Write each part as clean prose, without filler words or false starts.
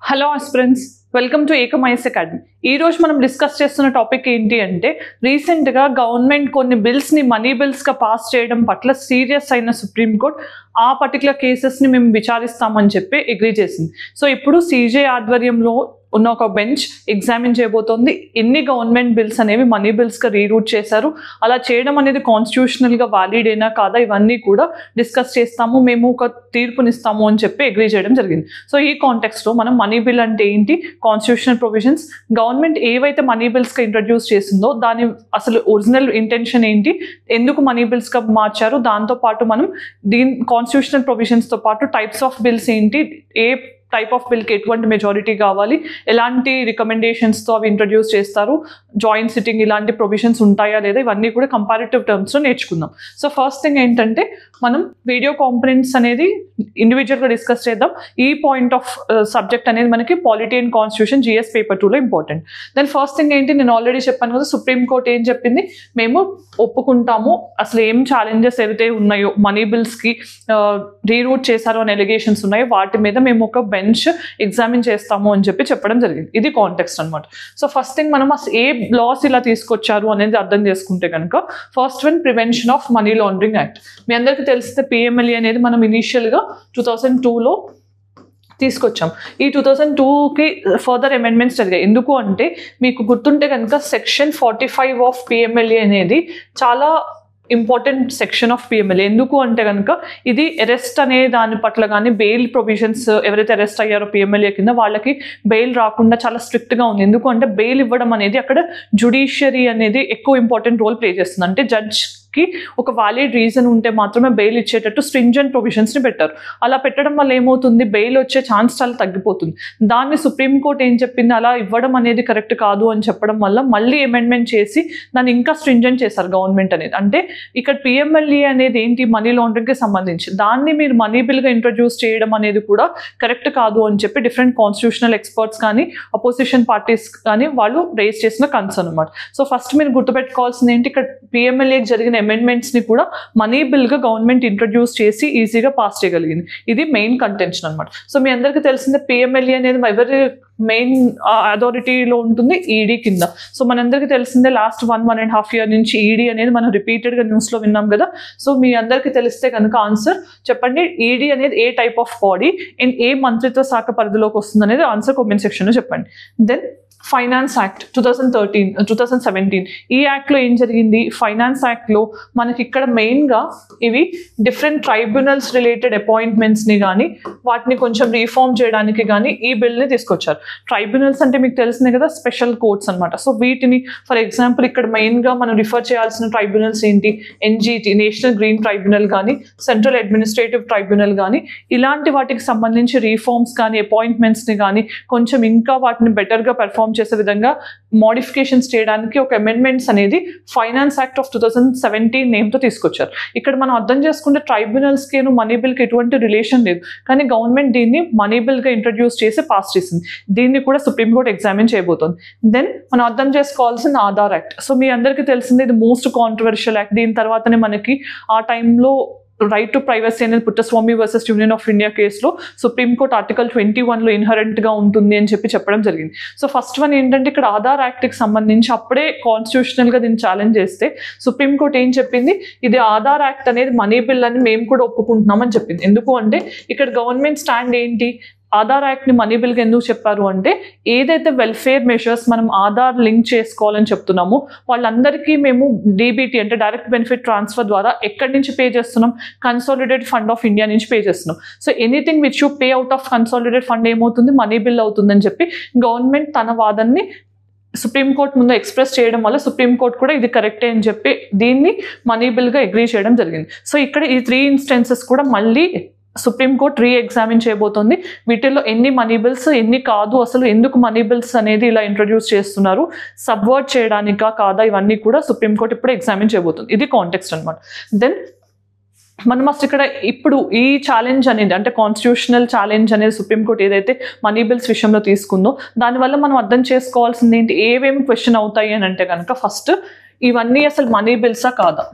Hello aspirants, welcome to Ekam IAS academy. ఈ రోజు మనం డిస్కస్ చేస్తున్న టాపిక్ ఏంటి అంటే, రీసెంట్గా గవర్నమెంట్ కొన్ని బిల్స్ని మనీ బిల్స్గా పాస్ చేయడం పట్ల సీరియస్ అయిన సుప్రీంకోర్టు ఆ పర్టికులర్ కేసెస్ని మేము విచారిస్తామని చెప్పి అగ్రీ చేసింది. సో ఇప్పుడు సీజే ఆధ్వర్యంలో ఉన్న ఒక బెంచ్ ఎగ్జామిన్ చేయబోతోంది ఎన్ని గవర్నమెంట్ బిల్స్ అనేవి మనీ బిల్స్గా రీరూట్ చేశారు, అలా చేయడం అనేది కాన్స్టిట్యూషనల్గా వ్యాలిడ్ అయినా కాదా, ఇవన్నీ కూడా డిస్కస్ చేస్తాము, మేము ఒక తీర్పునిస్తాము అని చెప్పి అగ్రీ చేయడం జరిగింది. సో ఈ కాంటెక్స్లో మనం మనీ బిల్ అంటే ఏంటి, కాన్స్టిట్యూషనల్ ప్రొవిజన్స్, గవర్నమెంట్ ఏవైతే మనీ బిల్స్గా ఇంట్రడ్యూస్ చేసిందో దాని అసలు ఒరిజినల్ ఇంటెన్షన్ ఏంటి, ఎందుకు మనీ బిల్స్గా మార్చారు, దాంతోపాటు మనం కాన్స్టిట్యూషనల్ ప్రొవిజన్స్తో పాటు టైప్స్ ఆఫ్ బిల్స్ ఏంటి, ఏ టైప్ ఆఫ్ బిల్కి ఎటువంటి మెజారిటీ కావాలి, ఎలాంటి రికమెండేషన్స్తో అవి ఇంట్రడ్యూస్ చేస్తారు, జాయింట్ సిట్టింగ్ ఇలాంటి ప్రొవిజన్స్ ఉంటాయా లేదా, ఇవన్నీ కూడా కంపారిటివ్ టర్మ్స్లో నేర్చుకుందాం. సో ఫస్ట్ థింగ్ ఏంటంటే, మనం వీడియో కాంపోనెంట్స్ అనేది ఇండివిజువల్గా డిస్కస్ చేద్దాం. ఈ పాయింట్ ఆఫ్ సబ్జెక్ట్ అనేది మనకి polity and constitution GS paper 2లో ఇంపార్టెంట్. దెన్ ఫస్ట్ థింగ్ ఏంటి, నేను ఆల్రెడీ చెప్పాను కదా, సుప్రీంకోర్టు ఏం చెప్పింది, మేము ఒప్పుకుంటాము అసలు ఏం ఛాలెంజెస్ ఏవైతే ఉన్నాయో మనీ బిల్స్కి రీరూట్ చేశారు అనే ఎలిగేషన్స్ ఉన్నాయో వాటి మీద మేము ఒక బెంచ్ ఎగ్జామిన్ చేస్తాము అని చెప్పి చెప్పడం జరిగింది. ఇది కాంటెక్స్ట్ అనమాట. సో ఫస్ట్ థింగ్ మనం అసలు ఏ లాస్ ఇలా తీసుకొచ్చారు అనేది అర్థం చేసుకుంటే కనుక, first one prevention of money laundering act. మీ అందరికీ తెలిస్తే PMLA అనేది మనం ఇనీషియల్గా 2002లో తీసుకొచ్చాం. ఈ 2002కి ఫర్దర్ అమెండ్మెంట్స్ జరిగాయి. ఎందుకు అంటే, మీకు గుర్తుంటే కనుక సెక్షన్ 45 ఆఫ్ PMLA అనేది చాలా ఇంపార్టెంట్ సెక్షన్ ఆఫ్ PMLA. ఎందుకు అంటే కనుక, ఇది అరెస్ట్ అనే దాని పట్ల కానీ బెయిల్ ప్రొవిజన్స్, ఎవరైతే అరెస్ట్ అయ్యారో PMLA కింద వాళ్ళకి బెయిల్ రాకుండా చాలా స్ట్రిక్ట్గా ఉంది. ఎందుకు అంటే, బెయిల్ ఇవ్వడం అనేది అక్కడ జ్యుడిషియరీ అనేది ఎక్కువ ఇంపార్టెంట్ రోల్ ప్లే చేస్తుంది. అంటే జడ్జ్కి ఒక వ్యాలిడ్ రీజన్ ఉంటే మాత్రమే బెయిల్ ఇచ్చేటట్టు స్ట్రింజెంట్ ప్రొవిజన్స్ని పెట్టారు. అలా పెట్టడం వల్ల ఏమవుతుంది, బెయిల్ వచ్చే ఛాన్స్ చాలా తగ్గిపోతుంది. దాన్ని సుప్రీంకోర్టు ఏం చెప్పింది, అలా ఇవ్వడం అనేది కరెక్ట్ కాదు అని చెప్పడం వల్ల మళ్ళీ అమెండ్మెంట్ చేసి దాన్ని ఇంకా స్ట్రింజెంట్ చేశారు గవర్నమెంట్ అనేది. అంటే ఇక్కడ PMLA అనేది ఏంటి, మనీ లాండరింగ్కి సంబంధించి, దాన్ని మీరు మనీ బిల్గా ఇంట్రడ్యూస్ చేయడం అనేది కూడా కరెక్ట్ కాదు అని చెప్పి డిఫరెంట్ కాన్స్టిట్యూషనల్ ఎక్స్పర్ట్స్ కానీ అపోజిషన్ పార్టీస్ కానీ వాళ్ళు రేస్ చేసిన కన్సర్న్ అనమాట. సో ఫస్ట్ మీరు గుర్తుపెట్టుకోవాల్సింది ఏంటి, ఇక్కడ PMLAకి జరిగిన అమెండ్మెంట్స్ని కూడా మనీ బిల్గా గవర్నమెంట్ ఇంట్రడ్యూస్ చేసి ఈజీగా పాస్ చేయగలిగింది. ఇది మెయిన్ కంటెన్షన్ అనమాట. సో మీ అందరికీ తెలిసిందే PMLA అనేది ఎవరి మెయిన్ అథారిటీలో ఉంటుంది, ED కింద. సో మనందరికీ తెలిసిందే లాస్ట్ 1.5 year నుంచి ED అనేది మనం రిపీటెడ్గా న్యూస్లో విన్నాం కదా. సో మీ అందరికీ తెలిస్తే కనుక ఆన్సర్ చెప్పండి, ED అనేది ఏ టైప్ ఆఫ్ బాడీ అండ్ ఏ మంత్రిత్వ శాఖ పరిధిలోకి వస్తుంది అనేది ఆన్సర్ కామెంట్ సెక్షన్లో చెప్పండి. Then finance act 2017. ఈ యాక్ట్లో ఏం జరిగింది, ఫైనాన్స్ యాక్ట్లో మనకి ఇక్కడ మెయిన్గా ఇవి డిఫరెంట్ ట్రైబ్యునల్స్ రిలేటెడ్ అపాయింట్మెంట్స్ని కానీ వాటిని కొంచెం రీఫార్మ్ చేయడానికి కానీ ఈ బిల్ని తీసుకొచ్చారు. ట్రైబ్యునల్స్ అంటే మీకు తెలిసిందే కదా, స్పెషల్ కోర్ట్స్ అనమాట. సో వీటిని ఫర్ ఎగ్జాంపుల్ ఇక్కడ మెయిన్గా మనం రిఫర్ చేయాల్సిన ట్రైబ్యునల్స్ ఏంటి, NGT నేషనల్ గ్రీన్ ట్రైబ్యునల్ కానీ, సెంట్రల్ అడ్మినిస్ట్రేటివ్ ట్రైబ్యునల్ కానీ, ఇలాంటి వాటికి సంబంధించి రీఫార్మ్స్ కానీ అపాయింట్మెంట్స్ని కానీ కొంచెం ఇంకా వాటిని బెటర్గా పెర్ఫార్మ్ చేసే విధంగా మోడిఫికేషన్స్ చేయడానికి ఒక అమెండ్మెంట్స్ అనేది ఫైనాన్స్ యాక్ట్ ఆఫ్ 2017 నేమ్తో తీసుకొచ్చారు. ఇక్కడ మనం అర్థం చేసుకుంటే ట్రైబ్యునల్స్కి మనీ బిల్కి ఎటువంటి రిలేషన్ లేదు, కానీ గవర్నమెంట్ దీన్ని మనీ బిల్గా ఇంట్రడ్యూస్ చేసి పాస్ చేసింది. దీన్ని కూడా సుప్రీంకోర్టు ఎగ్జామిన్ చేయబోతోంది. దెన్ మనం అర్థం చేసుకోవాల్సిన ఆధార్ యాక్ట్. సో మీ అందరికీ తెలిసిందే, ఇది మోస్ట్ కాంట్రవర్షియల్ యాక్ట్. దీని తర్వాతనే మనకి ఆ టైంలో రైట్ టు ప్రైవసీ అనేది Puttaswamy versus union of India కేసులో సుప్రీంకోర్టు ఆర్టికల్ 21లో ఇన్హరెంట్గా ఉంటుంది అని చెప్పి చెప్పడం జరిగింది. సో ఫస్ట్ వన్ ఏంటంటే, ఇక్కడ ఆధార్ యాక్ట్కి సంబంధించి అప్పుడే కాన్స్టిట్యూషనల్గా దీన్ని ఛాలెంజ్ చేస్తే సుప్రీంకోర్టు ఏం చెప్పింది, ఇది ఆధార్ యాక్ట్ అనేది మనీ బిల్ అని మేము కూడా ఒప్పుకుంటున్నామని చెప్పింది. ఎందుకు అంటే, ఇక్కడ గవర్నమెంట్ స్టాండ్ ఏంటి, ఆధార్ యాక్ట్ని మనీ బిల్గా ఎందుకు చెప్పారు అంటే, ఏదైతే వెల్ఫేర్ మెషర్స్ మనం ఆధార్ లింక్ చేసుకోవాలని చెప్తున్నామో వాళ్ళందరికీ మేము DBT అంటే డైరెక్ట్ బెనిఫిట్ ట్రాన్స్ఫర్ ద్వారా ఎక్కడి నుంచి పే చేస్తున్నాం, కన్సాలిడేటెడ్ ఫండ్ ఆఫ్ ఇండియా నుంచి పే చేస్తున్నాం. So anything which you pay out of consolidated fund ఏమవుతుంది, మనీ బిల్ అవుతుందని చెప్పి గవర్నమెంట్ తన వాదనని సుప్రీంకోర్టు ముందు ఎక్స్ప్రెస్ చేయడం వల్ల సుప్రీంకోర్టు కూడా ఇది కరెక్టే అని చెప్పి దీన్ని మనీ బిల్గా అగ్రీ చేయడం జరిగింది. సో ఇక్కడ ఈ 3 ఇన్స్టెన్సెస్ కూడా మళ్ళీ సుప్రీంకోర్టు ఎగ్జామిన్ చేయబోతోంది. వీటిల్లో ఎన్ని మనీ బిల్స్, ఎన్ని కాదు, అసలు ఎందుకు మనీ బిల్స్ అనేది ఇలా ఇంట్రడ్యూస్ చేస్తున్నారు, సబ్వర్ట్ చేయడానికా కాదా, ఇవన్నీ కూడా సుప్రీంకోర్టు ఇప్పుడు ఎగ్జామిన్ చేయబోతుంది. ఇది కాంటెక్స్ట్ అనమాట. దెన్ మనం అసలు ఇక్కడ ఇప్పుడు ఈ ఛాలెంజ్ అనేది అంటే కాన్స్టిట్యూషనల్ ఛాలెంజ్ అనేది సుప్రీంకోర్టు ఏదైతే మనీ బిల్స్ విషయంలో తీసుకుందో దానివల్ల మనం అర్థం చేసుకోవాల్సింది ఏంటి, ఏవేమి క్వశ్చన్ అవుతాయి అని అంటే కనుక, ఫస్ట్ ఇవన్నీ అసలు మనీ బిల్సా కాదా,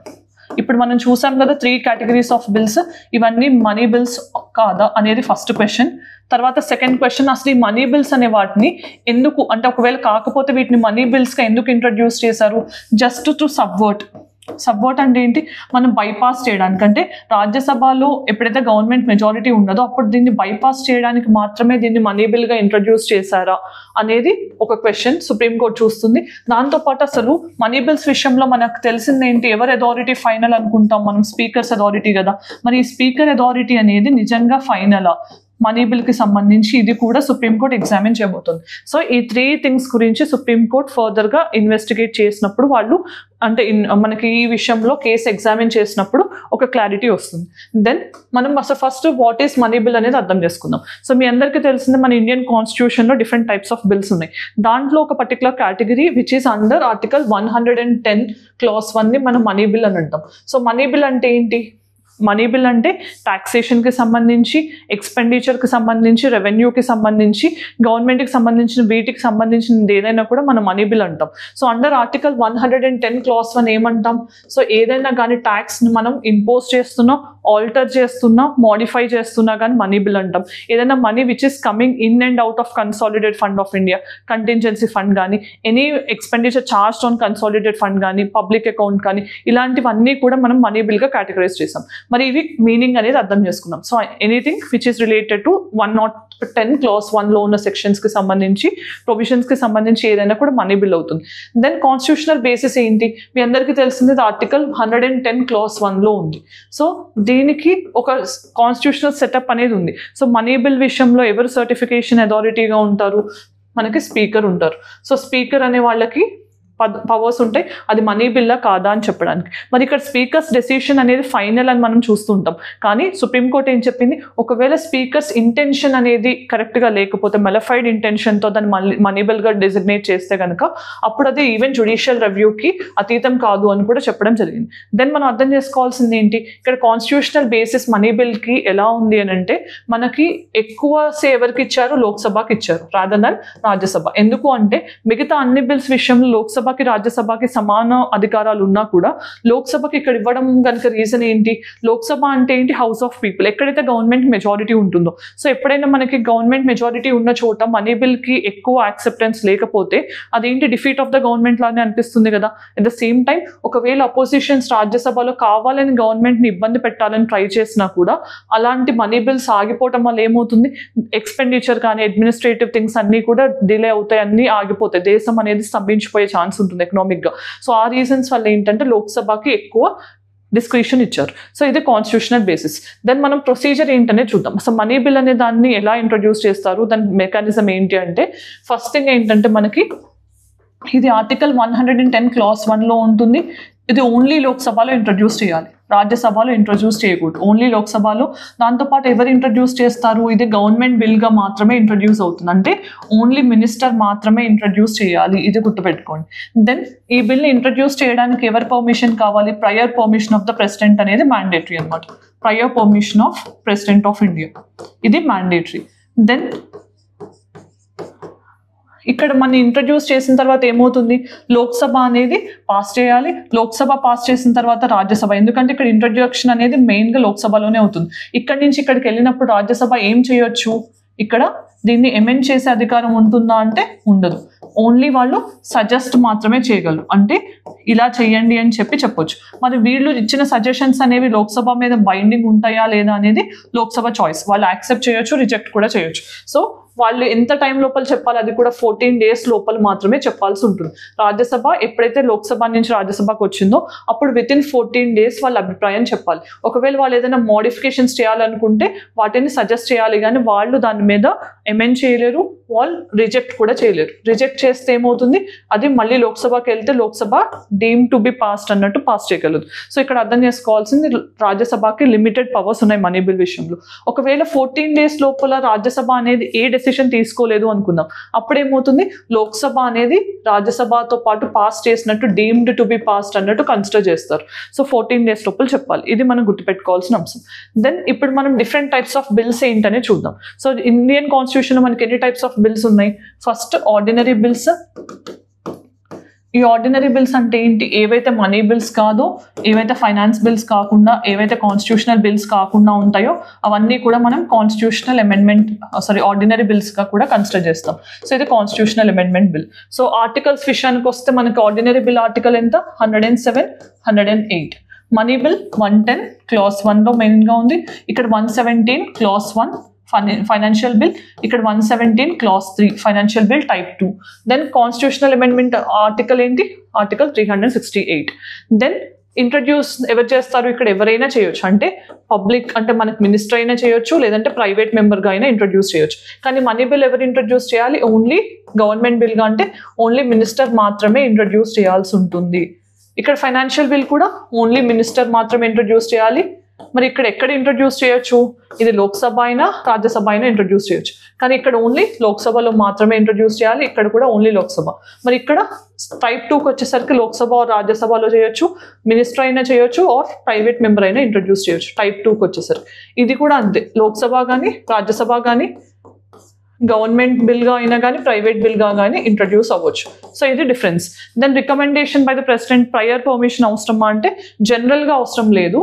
ఇప్పుడు మనం చూసాం కదా 3 కేటగిరీస్ ఆఫ్ బిల్స్, ఇవన్నీ మనీ బిల్స్ కాదా అనేది ఫస్ట్ క్వశ్చన్. తర్వాత సెకండ్ క్వశ్చన్, అసలు ఈ మనీ బిల్స్ అనే వాటిని ఎందుకు, అంటే ఒకవేళ కాకపోతే వీటిని మనీ బిల్స్గా ఎందుకు ఇంట్రడ్యూస్ చేశారు? జస్ట్ టు సబ్వర్ట్ అంటే ఏంటి, మనం బైపాస్ చేయడానికి, అంటే రాజ్యసభలో ఎప్పుడైతే గవర్నమెంట్ మెజారిటీ ఉన్నదో అప్పుడు దీన్ని బైపాస్ చేయడానికి మాత్రమే దీన్ని మనీ బిల్గా ఇంట్రడ్యూస్ చేశారా అనేది ఒక క్వశ్చన్ సుప్రీంకోర్టు చూస్తుంది. దాంతోపాటు అసలు మనీ బిల్స్ విషయంలో మనకు తెలిసింది ఏంటి, ఎవరు అథారిటీ ఫైనల్ అనుకుంటాం మనం, స్పీకర్స్ అథారిటీ కదా. మరి ఈ స్పీకర్ అథారిటీ అనేది నిజంగా ఫైనలా మనీ బిల్కి సంబంధించి, ఇది కూడా సుప్రీంకోర్టు ఎగ్జామిన్ చేయబోతుంది. సో ఈ 3 థింగ్స్ గురించి సుప్రీంకోర్టు ఫర్దర్గా ఇన్వెస్టిగేట్ చేసినప్పుడు వాళ్ళు, అంటే మనకి ఈ విషయంలో కేసు ఎగ్జామిన్ చేసినప్పుడు ఒక క్లారిటీ వస్తుంది. దెన్ మనం అసలు first what is money bill అనేది అర్థం చేసుకుందాం. సో మీ అందరికీ తెలిసింది మన ఇండియన్ కాన్స్టిట్యూషన్లో డిఫరెంట్ టైప్స్ ఆఫ్ బిల్స్ ఉన్నాయి. దాంట్లో ఒక particular category which is under article 110 class 1ని మనం మనీ బిల్ అని అంటాం. సో మనీ బిల్ అంటే ఏంటి? మనీ బిల్ అంటే టాక్సేషన్కి సంబంధించి, ఎక్స్పెండిచర్కి సంబంధించి, రెవెన్యూకి సంబంధించి, గవర్నమెంట్కి సంబంధించిన వీటికి సంబంధించినది ఏదైనా కూడా మనం మనీ బిల్ అంటాం. సో అండర్ ఆర్టికల్ 110 క్లాస్ 1 ఏమంటాం? సో ఏదైనా కానీ ట్యాక్స్ని మనం ఇంపోజ్ చేస్తున్నా, ఆల్టర్ చేస్తున్నా, మోడిఫై చేస్తున్నా కానీ మనీ బిల్ అంటాం. ఏదైనా money which is coming in and out of consolidated fund of India, contingency fund కానీ, any expenditure charged on consolidated fund కానీ, పబ్లిక్ అకౌంట్ కానీ, ఇలాంటివన్నీ కూడా మనం మనీ బిల్గా కేటగరైజ్ చేసాం. మరి ఇవి మీనింగ్ అనేది అర్థం చేసుకున్నాం. So anything which is related to 110 clause 1లో ఉన్న సెక్షన్స్కి సంబంధించి, ప్రొవిజన్స్కి సంబంధించి ఏదైనా కూడా మనీ బిల్ అవుతుంది. దెన్ కాన్స్టిట్యూషనల్ బేసిస్ ఏంటి? మీ అందరికీ తెలిసింది ఆర్టికల్ 110 క్లాస్ 1లో ఉంది. సో దీనికి ఒక కాన్స్టిట్యూషనల్ సెటప్ అనేది ఉంది. సో మనీ బిల్ విషయంలో ఎవరు సర్టిఫికేషన్ అథారిటీగా ఉంటారు? మనకి స్పీకర్ ఉంటారు. సో స్పీకర్ అనే వాళ్ళకి పవర్స్ ఉంటాయి, అది మనీ బిల్లా కాదా అని చెప్పడానికి. మరి ఇక్కడ స్పీకర్స్ డెసిషన్ అనేది ఫైనల్ అని మనం చూస్తుంటాం. కానీ సుప్రీంకోర్టు ఏం చెప్పింది, ఒకవేళ స్పీకర్స్ ఇంటెన్షన్ అనేది కరెక్ట్గా లేకపోతే, మెలఫైడ్ ఇంటెన్షన్తో దాన్ని మనీ బిల్గా డెసిగ్నేట్ చేస్తే కనుక అప్పుడు అది ఈవెన్ జ్యుడిషియల్ రివ్యూకి అతీతం కాదు అని కూడా చెప్పడం జరిగింది. దెన్ మనం అర్థం చేసుకోవాల్సింది ఏంటి, ఇక్కడ కాన్స్టిట్యూషనల్ బేసిస్ మనీ బిల్కి ఎలా ఉంది అని అంటే, మనకి ఎక్కువ ఎవరికి ఇచ్చారు? లోక్సభకి ఇచ్చారు రాదర్ దాన్ రాజ్యసభ. ఎందుకు అంటే మిగతా అన్ని బిల్స్ విషయంలో లోక్సభ రాజ్యసభకి సమాన అధికారాలు ఉన్నా కూడా లోక్సభకి ఇక్కడ ఇవ్వడం కనుక రీజన్ ఏంటి? లోక్సభ అంటే ఏంటి? హౌస్ ఆఫ్ పీపుల్, ఎక్కడైతే గవర్నమెంట్ మెజారిటీ ఉంటుందో. సో ఎప్పుడైనా మనకి గవర్నమెంట్ మెజారిటీ ఉన్న చోట మనీ బిల్కి ఎక్కువ యాక్సెప్టెన్స్ లేకపోతే అదేంటి, డిఫీట్ ఆఫ్ ద గవర్నమెంట్ లానే అనిపిస్తుంది కదా. అట్ ద సేమ్ టైం ఒకవేళ అపోజిషన్స్ రాజ్యసభలో కావాలని గవర్నమెంట్ని ఇబ్బంది పెట్టాలని ట్రై చేసినా కూడా అలాంటి మనీ బిల్స్ ఆగిపోవటం వల్ల ఏమవుతుంది, ఎక్స్పెండిచర్ కానీ అడ్మినిస్ట్రేటివ్ థింగ్స్ అన్నీ కూడా డిలే అవుతాయి, అన్నీ ఆగిపోతాయి, దేశం అనేది స్తంభించిపోయే ఛాన్స్ ఉంటుంది ఎకనామిక్గా. సో ఆ రీజన్స్ వల్ల ఏంటంటే లోక్సభకి ఎక్కువ డిస్క్రిషన్ ఇచ్చారు. సో ఇది కాన్స్టిట్యూషనల్ బేసిస్. దెన్ మనం ప్రొసీజర్ ఏంటనే చూద్దాం. అసలు మనీ బిల్ అనే దాన్ని ఎలా ఇంట్రడ్యూస్ చేస్తారు, దాని మెకానిజం ఏంటి అంటే, ఫస్ట్ థింగ్ ఏంటంటే మనకి ఇది ఆర్టికల్ 110 క్లాస్ 1లో ఉంటుంది. ఇది ఓన్లీ లోక్సభలో ఇంట్రడ్యూస్ చేయాలి, రాజ్యసభలో ఇంట్రడ్యూస్ చేయకూడదు, ఓన్లీ లోక్సభలో. దాంతోపాటు ఎవరు ఇంట్రడ్యూస్ చేస్తారు? ఇది గవర్నమెంట్ బిల్గా మాత్రమే ఇంట్రడ్యూస్ అవుతుంది, అంటే ఓన్లీ మినిస్టర్ మాత్రమే ఇంట్రడ్యూస్ చేయాలి, ఇది గుర్తుపెట్టుకోండి. దెన్ ఈ బిల్ని ఇంట్రడ్యూస్ చేయడానికి ఎవరి పర్మిషన్ కావాలి? Prior permission of the president అనేది మ్యాండేటరీ అనమాట. Prior permission of president of India, ఇది మ్యాండేటరీ. దెన్ ఇక్కడ మనం ఇంట్రడ్యూస్ చేసిన తర్వాత ఏమవుతుంది, లోక్సభ అనేది పాస్ చేయాలి, లోక్సభ పాస్ చేసిన తర్వాత రాజ్యసభ, ఎందుకంటే ఇక్కడ ఇంట్రడ్యూక్షన్ అనేది మెయిన్గా లోక్సభలోనే అవుతుంది. ఇక్కడి నుంచి ఇక్కడికి వెళ్ళినప్పుడు రాజ్యసభ ఏం చేయొచ్చు, ఇక్కడ దీన్ని అమెండ్ చేసే అధికారం ఉంటుందా అంటే ఉండదు, ఓన్లీ వాళ్ళు సజెస్ట్ మాత్రమే చేయగలరు, అంటే ఇలా చేయండి అని చెప్పొచ్చు. మరి వీళ్ళు ఇచ్చిన సజెషన్స్ అనేవి లోక్సభ మీద బైండింగ్ ఉంటాయా లేదా అనేది లోక్సభ చాయిస్, వాళ్ళు యాక్సెప్ట్ చేయొచ్చు, రిజెక్ట్ కూడా చేయొచ్చు. సో వాళ్ళు ఎంత టైం లోపల చెప్పాలి, అది కూడా 14 days లోపల మాత్రమే చెప్పాల్సి ఉంటుంది. రాజ్యసభ ఎప్పుడైతే లోక్సభ నుంచి రాజ్యసభకు వచ్చిందో అప్పుడు వితిన్ 14 days వాళ్ళ అభిప్రాయం చెప్పాలి. ఒకవేళ వాళ్ళు ఏదైనా మోడిఫికేషన్స్ చేయాలనుకుంటే వాటిని సజెస్ట్ చేయాలి, కానీ వాళ్ళు దాని మీద అమెండ్ చేయలేరు, వాళ్ళు రిజెక్ట్ కూడా చేయలేరు. రిజెక్ట్ చేస్తే ఏమవుతుంది, అది మళ్ళీ లోక్సభకి వెళ్తే Lok Sabha deem to be passed అన్నట్టు పాస్ చేయగలదు. సో ఇక్కడ అర్థం చేసుకోవాల్సింది, రాజ్యసభకి లిమిటెడ్ పవర్స్ ఉన్నాయి మనీ బిల్ విషయంలో. ఒకవేళ 14 days లోపల రాజ్యసభ అనేది ఏ డెసిషన్ తీసుకోలేదు అనుకుందాం, అప్పుడేమవుతుంది, లోక్సభ అనేది రాజ్యసభతో పాటు పాస్ చేసినట్టు డీమ్డ్ టు బి పాస్డ్ అన్నట్టు కన్సిడర్ చేస్తారు. సో 14 days లోపల చెప్పాలి, ఇది మనం గుర్తుపెట్టుకోవాల్సిన అంశం. దెన్ ఇప్పుడు మనం డిఫరెంట్ టైప్స్ ఆఫ్ బిల్స్ ఏంటనే చూద్దాం. సో ఇండియన్ కాన్స్టిట్యూషన్ లో మనకి ఎన్ని టైప్స్ ఆఫ్ బిల్స్ ఉన్నాయి? ఫస్ట్ ఆర్డినరీ బిల్స్, ఈ ఆర్డినరీ బిల్స్ అంటే ఏంటి? ఏవైతే మనీ బిల్స్ కాదో, ఏవైతే ఫైనాన్స్ బిల్స్ కాకుండా, ఏవైతే కాన్స్టిట్యూషనల్ బిల్స్ కాకుండా ఉంటాయో అవన్నీ కూడా మనం కాన్స్టిట్యూషనల్ అమెండ్మెంట్ ఆర్డినరీ బిల్స్గా కూడా కన్సిడర్ చేస్తాం. సో ఇది constitutional amendment bill. So articles విషయానికి వస్తే మనకి ఆర్డినరీ బిల్ ఆర్టికల్ ఎంత? 107, 108. మనీ బిల్ 110 క్లాస్ 1లో మెయిన్గా ఉంది. ఇక్కడ 117 క్లాస్ 1 ఫైనాన్షియల్ బిల్, ఇక్కడ 117 clause 3 financial bill type 2. Then constitutional amendment article ఏంటి? ఆర్టికల్ 368. దెన్ ఇంట్రడ్యూస్ ఎవరు చేస్తారు? ఇక్కడ ఎవరైనా చేయొచ్చు. అంటే పబ్లిక్ అంటే మనకి మినిస్టర్ అయినా చేయొచ్చు, లేదంటే ప్రైవేట్ మెంబర్గా అయినా ఇంట్రడ్యూస్ చేయొచ్చు. కానీ మనీ బిల్ ఎవరు ఇంట్రడ్యూస్ చేయాలి? ఓన్లీ గవర్నమెంట్ బిల్గా అంటే ఓన్లీ మినిస్టర్ మాత్రమే ఇంట్రడ్యూస్ చేయాల్సి ఉంటుంది. ఇక్కడ ఫైనాన్షియల్ బిల్ కూడా ఓన్లీ మినిస్టర్ మాత్రమే ఇంట్రడ్యూస్ చేయాలి. మరి ఇక్కడ ఎక్కడ ఇంట్రడ్యూస్ చేయొచ్చు? ఇది లోక్సభ అయినా రాజ్యసభ అయినా ఇంట్రడ్యూస్ చేయొచ్చు. కానీ ఇక్కడ ఓన్లీ లోక్సభలో మాత్రమే ఇంట్రడ్యూస్ చేయాలి. ఇక్కడ కూడా ఓన్లీ లోక్సభ. మరి ఇక్కడ టైప్ 2కి వచ్చేసరికి లోక్సభ రాజ్యసభలో చేయొచ్చు, మినిస్టర్ అయినా చేయొచ్చు, ఆర్ ప్రైవేట్ మెంబర్ అయినా ఇంట్రడ్యూస్ చేయొచ్చు. టైప్ 2కి వచ్చేసరికి ఇది కూడా అంతే. లోక్సభ కానీ రాజ్యసభ కానీ గవర్నమెంట్ బిల్గా అయినా కానీ ప్రైవేట్ బిల్గా కానీ ఇంట్రడ్యూస్ అవ్వచ్చు. సో ఇది difference. Then recommendation by the president, prior permission అవసరమా అంటే జనరల్గా అవసరం లేదు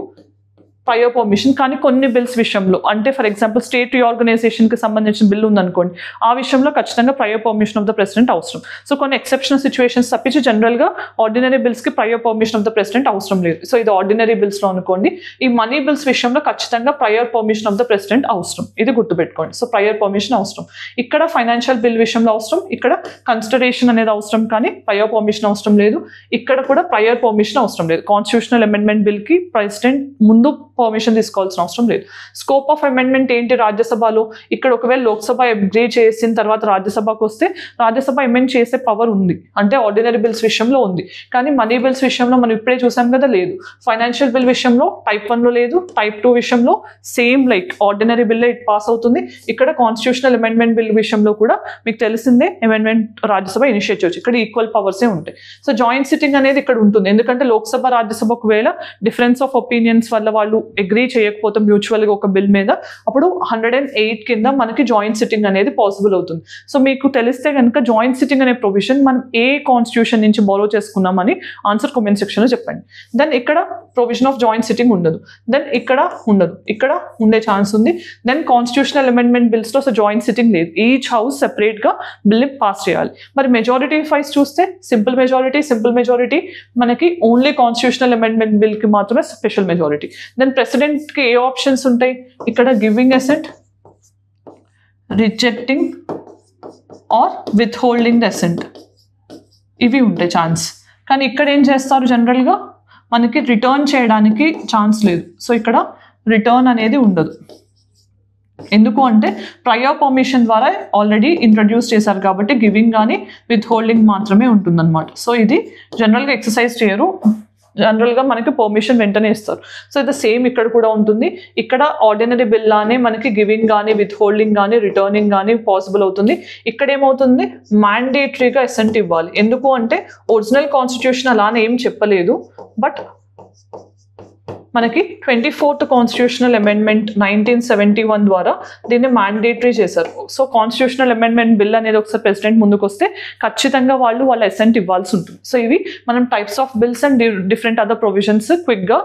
ప్రయర్ పర్మిషన్. కానీ కొన్ని బిల్స్ విషయంలో, అంటే ఫర్ ఎగ్జాంపుల్ స్టేట్ రీఆర్గనైజేషన్కి సంబంధించిన బిల్ ఉందనుకోండి, ఆ విషయంలో ఖచ్చితంగా prior permission of the president అవసరం. సో కొన్ని ఎక్సెప్షనల్ సిచ్యువేషన్స్ తప్పించి జనరల్గా ఆర్డినరీ బిల్స్కి prior permission of the president అవసరం లేదు. సో ఇది ఆర్డినరీ బిల్స్లో అనుకోండి. ఈ మనీ బిల్స్ విషయంలో ఖచ్చితంగా prior permission of the president అవసరం. ఇది గుర్తుపెట్టుకోండి. సో ప్రయర్ పర్మిషన్ అవసరం. ఇక్కడ ఫైనాన్షియల్ బిల్ విషయంలో అవసరం, ఇక్కడ కన్సిడరేషన్ అనేది అవసరం, కానీ ప్రయర్ పర్మిషన్ అవసరం లేదు. ఇక్కడ కూడా ప్రయర్ పర్మిషన్ అవసరం లేదు. కాన్స్టిట్యూషనల్ అమెండ్మెంట్ బిల్కి ప్రెసిడెంట్ ముందు పర్మిషన్ తీసుకోవాల్సిన అవసరం లేదు. స్కోప్ ఆఫ్ అమెండ్మెంట్ ఏంటి? రాజ్యసభలో ఇక్కడ ఒకవేళ లోక్సభ అగ్రీ చేసిన తర్వాత రాజ్యసభకు వస్తే రాజ్యసభ అమెండ్ చేసే పవర్ ఉంది, అంటే ఆర్డినరీ బిల్స్ విషయంలో ఉంది. కానీ మనీ బిల్స్ విషయంలో మనం ఇప్పుడే చూసాం కదా, లేదు. ఫైనాన్షియల్ బిల్ విషయంలో టైప్ 1లో లేదు, టైప్ 2 విషయంలో సేమ్ లైక్ ఆర్డినరీ బిల్లే ఇట్ పాస్ అవుతుంది. ఇక్కడ కాన్స్టిట్యూషనల్ అమెండ్మెంట్ బిల్ విషయంలో కూడా మీకు తెలిసిందే అమెండ్మెంట్ రాజ్యసభ ఇనిషియేట్ చేయొచ్చు. ఇక్కడ ఈక్వల్ పవర్సే ఉంటాయి. సో జాయింట్ సిట్టింగ్ అనేది ఇక్కడ ఉంటుంది. ఎందుకంటే లోక్సభ రాజ్యసభ ఒకవేళ డిఫరెన్స్ ఆఫ్ ఒపీనియన్స్ వల్ల వాళ్ళు అగ్రీ చేయకపోతే మ్యూచువల్గా ఒక బిల్ మీద, అప్పుడు 108 కింద మనకి జాయింట్ సిట్టింగ్ అనేది పాసిబుల్ అవుతుంది. సో మీకు తెలిస్తే కనుక జాయింట్ సిట్టింగ్ అనే ప్రొవిజన్ మనం ఏ కాన్స్టిట్యూషన్ నుంచి బారో చేసుకున్నామని ఆన్సర్ కామెంట్ సెక్షన్లో చెప్పండి. దెన్ ఇక్కడ ప్రొవిజన్ ఆఫ్ జాయింట్ సిట్టింగ్ ఉండదు, దెన్ ఇక్కడ ఉండదు, ఇక్కడ ఉండే ఛాన్స్ ఉంది. దెన్ కాన్స్టిట్యూషనల్ అమెండ్మెంట్ బిల్స్లో సో జాయింట్ సిట్టింగ్ లేదు. ఈచ్ హౌస్ సెపరేట్గా బిల్ పాస్ చేయాలి. మరి మెజారిటీ వైస్ చూస్తే సింపుల్ మెజారిటీ మనకి ఓన్లీ కాన్స్టిట్యూషనల్ అమెండ్మెంట్ బిల్కి మాత్రమే స్పెషల్ మెజారిటీ. దెన్ ప్రెసిడెంట్కి ఏ ఆప్షన్స్ ఉంటాయి? ఇక్కడ giving assent, rejecting or withholding the assent, ఇవి ఉంటాయి ఛాన్స్. కానీ ఇక్కడ ఏం చేస్తారు? జనరల్గా మనకి రిటర్న్ చేయడానికి ఛాన్స్ లేదు. సో ఇక్కడ రిటర్న్ అనేది ఉండదు. ఎందుకు అంటే ప్రయర్ పర్మిషన్ ద్వారా ఆల్రెడీ ఇంట్రడ్యూస్ చేశారు కాబట్టి గివింగ్ కానీ విత్ హోల్డింగ్ మాత్రమే ఉంటుందన్నమాట. సో ఇది జనరల్గా ఎక్సర్సైజ్ చేయరు, జనరల్గా మనకి పర్మిషన్ వెంటనే ఇస్తారు. సో ఇది సేమ్ ఇక్కడ కూడా ఉంటుంది. ఇక్కడ ఆర్డినరీ బిల్ లానే మనకి గివింగ్ కానీ విత్ హోల్డింగ్ కానీ రిటర్నింగ్ కానీ పాసిబుల్ అవుతుంది. ఇక్కడ ఏమవుతుంది? మ్యాండేటరీగా అసెంట్ ఇవ్వాలి. ఎందుకు అంటే ఒరిజినల్ కాన్స్టిట్యూషన్ అలానే ఏం చెప్పలేదు, బట్ మనకి 24th కాన్స్టిట్యూషనల్ అమెండ్మెంట్ 1971 ద్వారా దీన్ని మ్యాండేటరీ చేశారు. సో కాన్స్టిట్యూషనల్ అమెండ్మెంట్ బిల్ అనేది ఒకసారి ప్రెసిడెంట్ ముందుకు వస్తే ఖచ్చితంగా వాళ్ళ అసెంట్ ఇవ్వాల్సి ఉంటుంది. సో ఇవి మనం types of bills and different other provisions క్విక్గా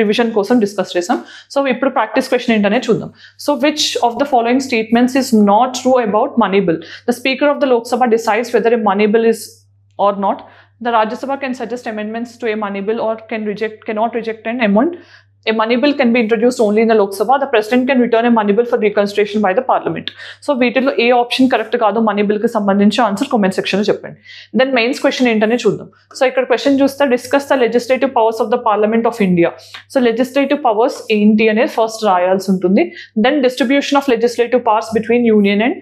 రివిజన్ కోసం డిస్కస్ చేసాం. సో ఇప్పుడు ప్రాక్టీస్ క్వశ్చన్ ఏంటనే చూద్దాం. So which of the following statements is not true about money bill? The speaker of the Lok Sabha decides whether a money bill is or not. The Rajya Sabha can suggest amendments to a money bill or cannot reject an amendment. A money bill can be introduced only in the Lok Sabha. The president can return a money bill for reconsideration by the parliament. So వీటిలో ఏ option correct కాదు money బిల్కి సంబంధించి answer comment సెక్షన్లో చెప్పండి. Then mains question ఏంటనే చూద్దాం. So ఇక్కడ question చూస్తే discuss the legislative powers of the parliament of India. So legislative powers ఏంటి అనేది ఫస్ట్ రాయాల్సి ఉంటుంది. Then distribution of legislative powers between union and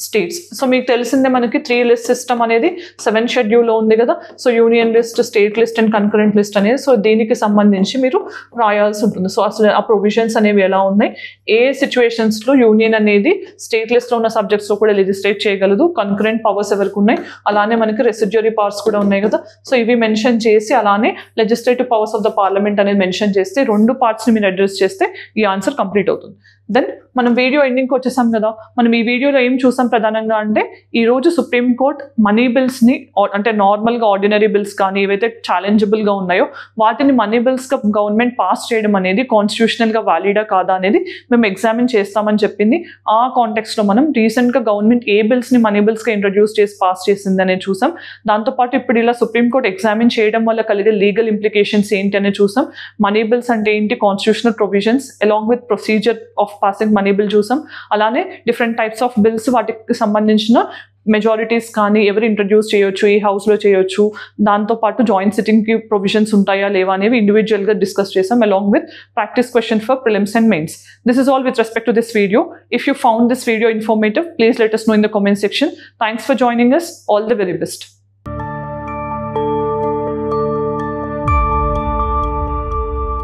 states. So మీకు తెలిసిందే మనకి 3 లిస్ట్ సిస్టమ్ అనేది 7th షెడ్యూల్లో ఉంది కదా. So union list, state list and concurrent list అనేది సో దీనికి సంబంధించి మీరు రాయాల్సి ఉంటుంది. సో అసలు ఆ ప్రొవిజన్స్ అనేవి ఎలా ఉన్నాయి, ఏ సిచ్యువేషన్స్లో యూనియన్ అనేది స్టేట్ లిస్ట్లో ఉన్న సబ్జెక్ట్స్లో కూడా లెజిస్లేట్ చేయగలదు, కన్కరెంట్ పవర్స్ ఎవరికి ఉన్నాయి, అలానే మనకి రెసిడ్యూరీ పవర్స్ కూడా ఉన్నాయి కదా. సో ఇవి మెన్షన్ చేసి అలానే legislative powers of the parliament అనేది మెన్షన్ చేస్తే 2 పార్ట్స్ని మీరు అడ్రస్ చేస్తే ఈ ఆన్సర్ కంప్లీట్ అవుతుంది. దెన్ మనం వీడియో ఎండింగ్కి వచ్చేసాం కదా. మనం ఈ వీడియోలో ఏం చూసాం చేస్తాం ప్రధానంగా అంటే ఈరోజు సుప్రీంకోర్టు మనీ బిల్స్ని అంటే నార్మల్గా ఆర్డినరీ బిల్స్ కానీ ఏవైతే ఛాలెంజబుల్గా ఉన్నాయో వాటిని మనీ బిల్స్గా గవర్నమెంట్ పాస్ చేయడం అనేది కాన్స్టిట్యూషనల్గా వ్యాలిడా కాదా అనేది మేము ఎగ్జామిన్ చేస్తామని చెప్పింది. ఆ కాంటెక్స్లో మనం రీసెంట్గా గవర్నమెంట్ ఏ బిల్స్ని మనీ బిల్స్గా ఇంట్రడ్యూస్ చేసి పాస్ చేసింది అనేది చూసాం. దాంతోపాటు ఇప్పుడు ఇలా సుప్రీంకోర్టు ఎగ్జామిన్ చేయడం వల్ల కలిగే లీగల్ ఇంప్లికేషన్స్ ఏంటి అనేది చూసాం. మనీ బిల్స్ అంటే ఏంటి, constitutional provisions along with procedure of passing money bill చూసాం. అలానే డిఫరెంట్ టైప్స్ ఆఫ్ బిల్స్ వాటికి సంబంధించిన మెజారిటీస్ కానీ ఎవరు ఇంట్రడ్యూస్ చేయొచ్చు, ఈ హౌస్లో చేయొచ్చు, దాంతోపాటు జాయింట్ సిట్టింగ్కి ప్రొవిజన్స్ ఉంటాయా లేవా అనేవి ఇండివిజువల్గా డిస్కస్ చేసాం along with practice question for prelims and mains. This is all with respect to this video. If you found this video informative, please let us know in the comment section. Thanks for joining us. All the very best.